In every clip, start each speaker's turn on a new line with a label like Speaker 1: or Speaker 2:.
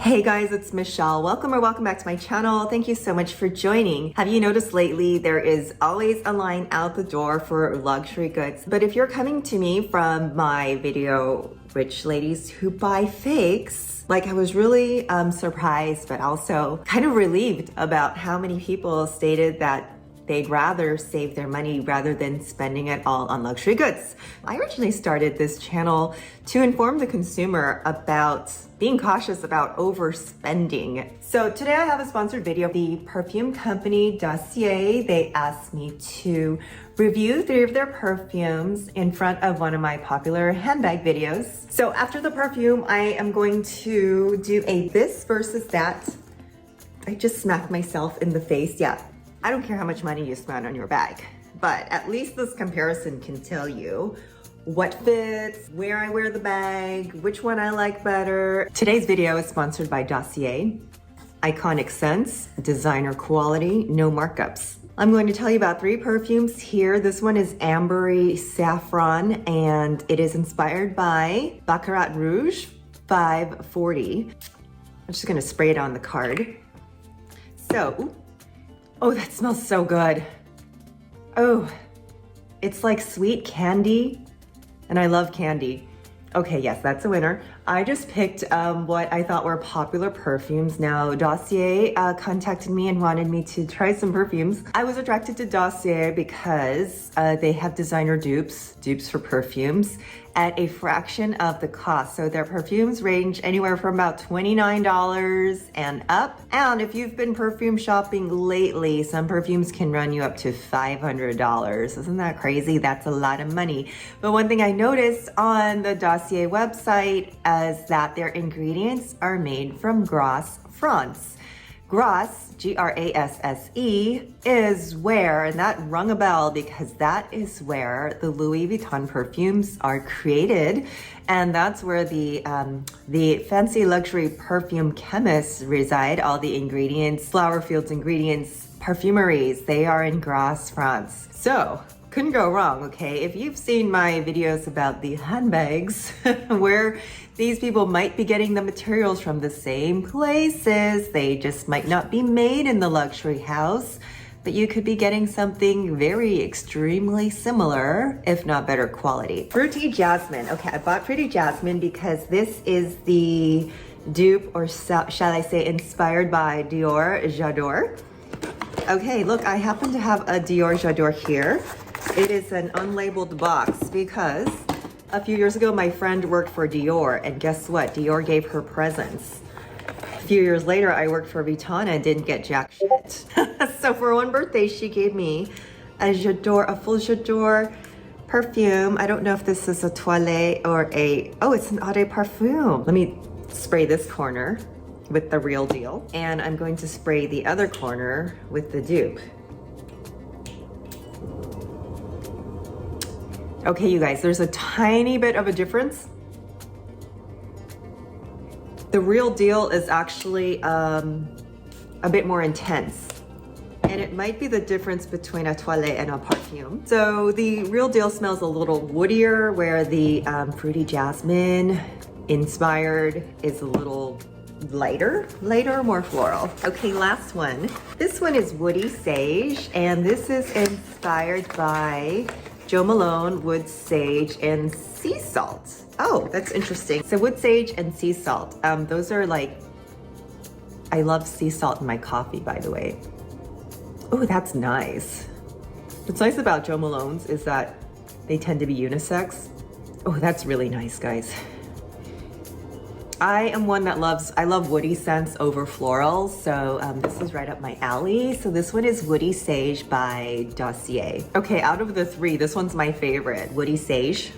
Speaker 1: Hey guys, it's Michelle. Welcome back to my channel. Thank you so much for joining. Have you noticed lately there is always a line out the door for luxury goods? But if you're coming to me from my video, Rich Ladies Who Buy Fakes, like I was really surprised, but also kind of relieved about how many people stated that they'd rather save their money rather than spending it all on luxury goods. I originally started this channel to inform the consumer about being cautious about overspending. So today I have a sponsored video. The perfume company Dossier, they asked me to review 3 of their perfumes in front of one of my popular handbag videos. So after the perfume, I am going to do a this versus that. I just smacked myself in the face, yeah. I don't care how much money you spend on your bag, but at least this comparison can tell you what fits, where I wear the bag, which one I like better. Today's video is sponsored by Dossier. Iconic scents, designer quality, no markups. I'm going to tell you about 3 perfumes here. This one is AMBERY Saffron, and it is inspired by BACCARAT Rouge 540. I'm just gonna spray it on the card. So, ooh. Oh, that smells so good. Oh, it's like sweet candy, and I love candy. Okay, yes, that's a winner. I just picked what I thought were popular perfumes. Now, Dossier contacted me and wanted me to try some perfumes. I was attracted to Dossier because they have designer dupes for perfumes at a fraction of the cost. So their perfumes range anywhere from about $29 and up. And if you've been perfume shopping lately, some perfumes can run you up to $500. Isn't that crazy? That's a lot of money. But one thing I noticed on the Dossier website is that their ingredients are made from Grasse, France. Grasse, G-R-A-S-S-E, is where, and that rung a bell because that is where the Louis Vuitton perfumes are created. And that's where the fancy luxury perfume chemists reside. All the ingredients, flower fields ingredients, perfumeries, they are in Grasse, France. So, couldn't go wrong, okay? If you've seen my videos about the handbags, where these people might be getting the materials from the same places, they just might not be made in the luxury house, but you could be getting something very extremely similar, if not better quality. Fruity Jasmine. Okay, I bought Fruity Jasmine because this is the dupe, or shall I say inspired by Dior J'adore. Okay, look, I happen to have a Dior J'adore here. It is an unlabeled box because a few years ago my friend worked for Dior, and guess what? Dior gave her presents. A few years later I worked for Vuitton and didn't get jack shit. So for one birthday she gave me a J'adore, a full J'adore perfume. I don't know if this is a toilette or oh, it's an eau de parfum. Let me spray this corner with the real deal, and I'm going to spray the other corner with the dupe. Okay, you guys, there's a tiny bit of a difference. The real deal is actually a bit more intense. And it might be the difference between a toilette and a parfum. So the real deal smells a little woodier, where the Fruity Jasmine inspired is a little lighter, more floral. Okay, last one. This one is Woody Sage, and this is inspired by Jo Malone, Wood Sage, and Sea Salt. Oh, that's interesting. So Wood Sage and Sea Salt. Those are like, I love sea salt in my coffee, by the way. Oh, that's nice. What's nice about Jo Malone's is that they tend to be unisex. Oh, that's really nice, guys. I am one that I love woody scents over florals, so this is right up my alley. So this one is Woody Sage by Dossier. Okay, out of the 3, this one's my favorite, Woody Sage.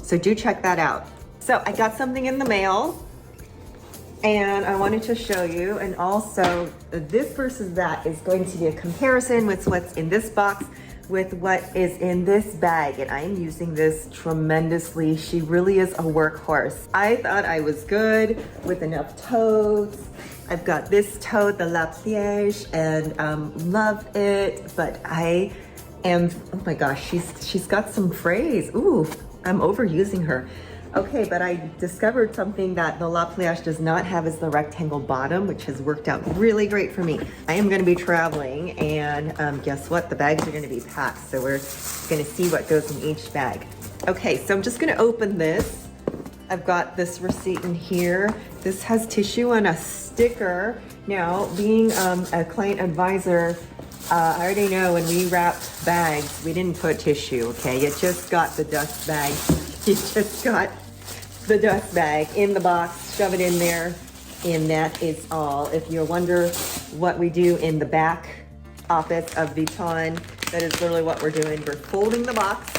Speaker 1: So do check that out. So I got something in the mail, and I wanted to show you, and also this versus that is going to be a comparison with what's in this box with what is in this bag, and I am using this tremendously. She really is a workhorse. I thought I was good with enough totes. I've got this tote, the La Pliège, and love it, but I am, oh my gosh, she's got some phrase. Ooh, I'm overusing her. Okay, but I discovered something that the La Pliage does not have is the rectangle bottom, which has worked out really great for me. I am gonna be traveling and guess what? The bags are gonna be packed. So we're gonna see what goes in each bag. Okay, so I'm just gonna open this. I've got this receipt in here. This has tissue and a sticker. Now, being a client advisor, I already know when we wrapped bags, we didn't put tissue, okay? You just got the dust bag. You just got the dust bag in the box, shove it in there, and that is all. If you wonder what we do in the back office of VUITTON, that is literally what we're doing. We're folding the box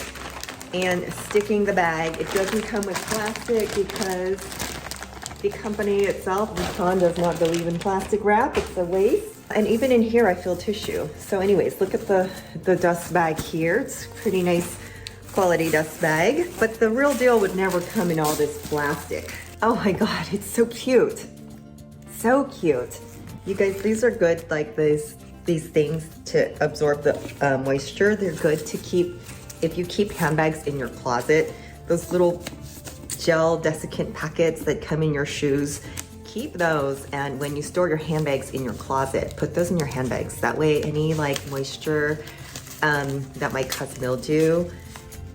Speaker 1: and sticking the bag. It doesn't come with plastic because the company itself, VUITTON, does not believe in plastic wrap. It's a waste. And even in here, I feel tissue. So anyways, look at the dust bag here. It's pretty nice quality dust bag, but the real deal would never come in all this plastic. Oh my God, it's so cute. So cute. You guys, these are good, like these things to absorb the moisture. They're good to keep, if you keep handbags in your closet, those little gel desiccant packets that come in your shoes, keep those. And when you store your handbags in your closet, put those in your handbags. That way any like moisture that might cause mildew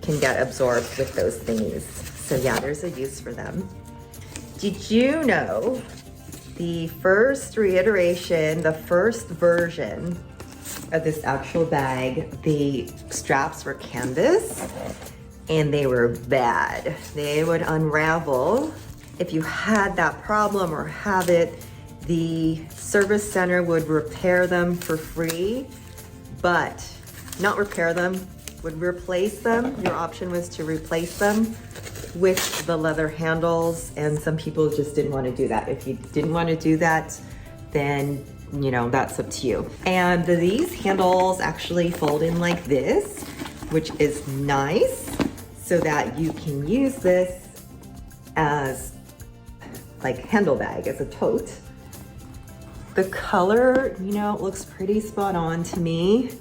Speaker 1: can get absorbed with those thingies. So yeah, there's a use for them. Did you know the first reiteration, the first version of this actual bag, the straps were canvas and they were bad. They would unravel. If you had that problem or have it, the service center would repair them for free, but not repair them, would replace them. Your option was to replace them with the leather handles, and some people just didn't want to do that. If you didn't want to do that, then you know, that's up to you. And these handles actually fold in like this, which is nice, so that you can use this as like handle bag, as a tote. The color, you know, looks pretty spot on to me.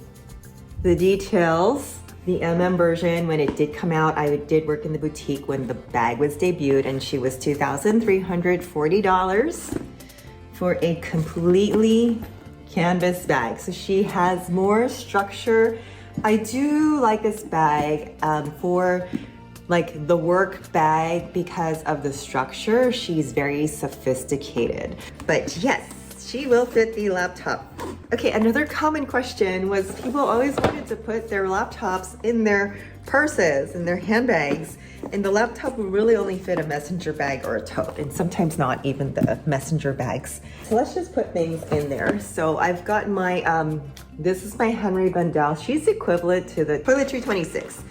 Speaker 1: The details, the version, when it did come out, I did work in the boutique when the bag was debuted, and she was $2,340 for a completely canvas bag. So she has more structure. I do like this bag for like the work bag because of the structure. She's very sophisticated, but yes, she will fit the laptop. Okay, another common question was people always wanted to put their laptops in their purses, in their handbags, and the laptop will really only fit a messenger bag or a tote, and sometimes not even the messenger bags. So let's just put things in there. So I've got my, this is my Henry Bundell. She's equivalent to the Toiletry 26.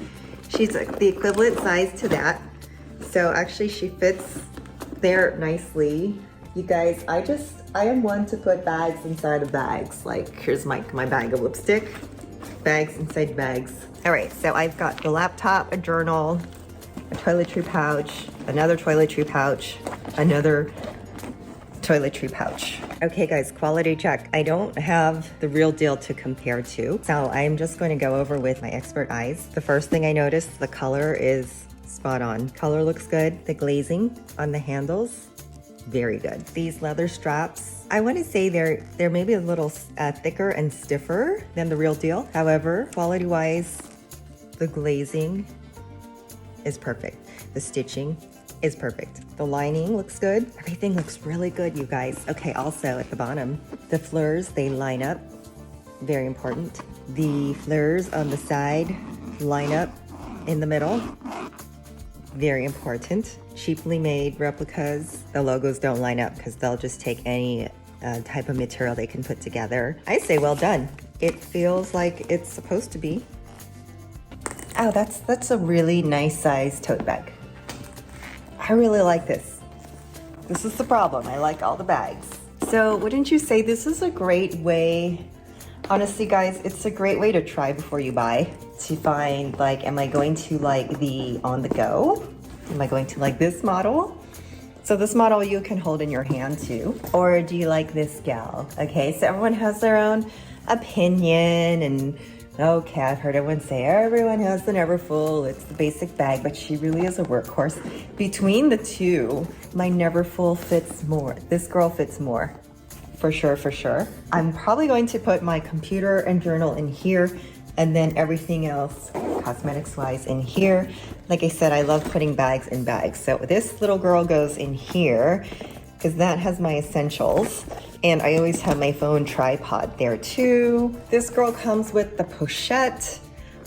Speaker 1: She's the equivalent size to that. So actually she fits there nicely. You guys, I am one to put bags inside of bags. Like here's my bag of lipstick, bags inside bags. All right, so I've got the laptop, a journal, a toiletry pouch, another toiletry pouch, another toiletry pouch. Okay guys, quality check. I don't have the real deal to compare to, so I'm just going to go over with my expert eyes. The first thing I noticed, the color is spot on. Color looks good. The glazing on the handles, very good. These leather straps, I want to say they're maybe a little thicker and stiffer than the real deal. However, quality-wise, the glazing is perfect. The stitching is perfect. The lining looks good. Everything looks really good, you guys. Okay, also at the bottom, the fleurs, they line up. Very important. The fleurs on the side line up in the middle. Very important. Cheaply made replicas, the logos don't line up because they'll just take any type of material they can put together. I say well done. It feels like it's supposed to be. Oh, that's a really nice size tote bag. I really like this. This is the problem. I like all the bags. So wouldn't you say this is a great way, honestly guys, it's a great way to try before you buy, to find like, am I going to like the on the go? Am I going to like this model? So this model you can hold in your hand too. Or do you like this gal? Okay, so everyone has their own opinion and Okay, I've heard everyone say everyone has the Neverfull. It's the basic bag, but she really is a workhorse. Between the two, my Neverfull fits more. This girl fits more. For sure, for sure. I'm probably going to put my computer and journal in here, and then everything else, cosmetics-wise, in here. Like I said, I love putting bags in bags. So this little girl goes in here, because that has my essentials. And I always have my phone tripod there too. This girl comes with the pochette.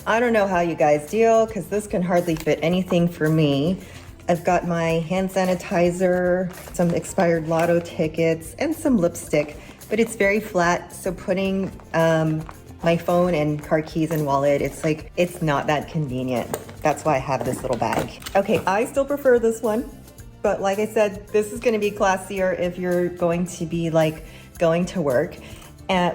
Speaker 1: I don't know how you guys deal, because this can hardly fit anything for me. I've got my hand sanitizer, some expired lotto tickets, and some lipstick, but it's very flat, so putting my phone and car keys and wallet, it's not that convenient. That's why I have this little bag. Okay, I still prefer this one. But like I said, this is going to be classier if you're going to be like going to work,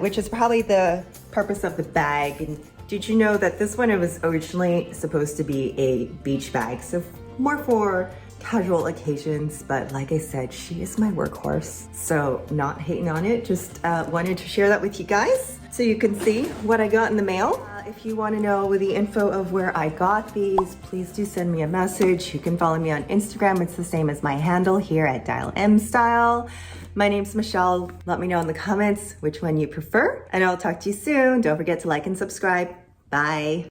Speaker 1: which is probably the purpose of the bag. And did you know that this one, it was originally supposed to be a beach bag, so more for casual occasions. But like I said, she is my workhorse, so not hating on it. Just wanted to share that with you guys so you can see what I got in the mail. If you want to know the info of where I got these, please do send me a message. You can follow me on Instagram. It's the same as my handle here at DialMStyle. My name's Michelle. Let me know in the comments which one you prefer, and I'll talk to you soon. Don't forget to like and subscribe. Bye.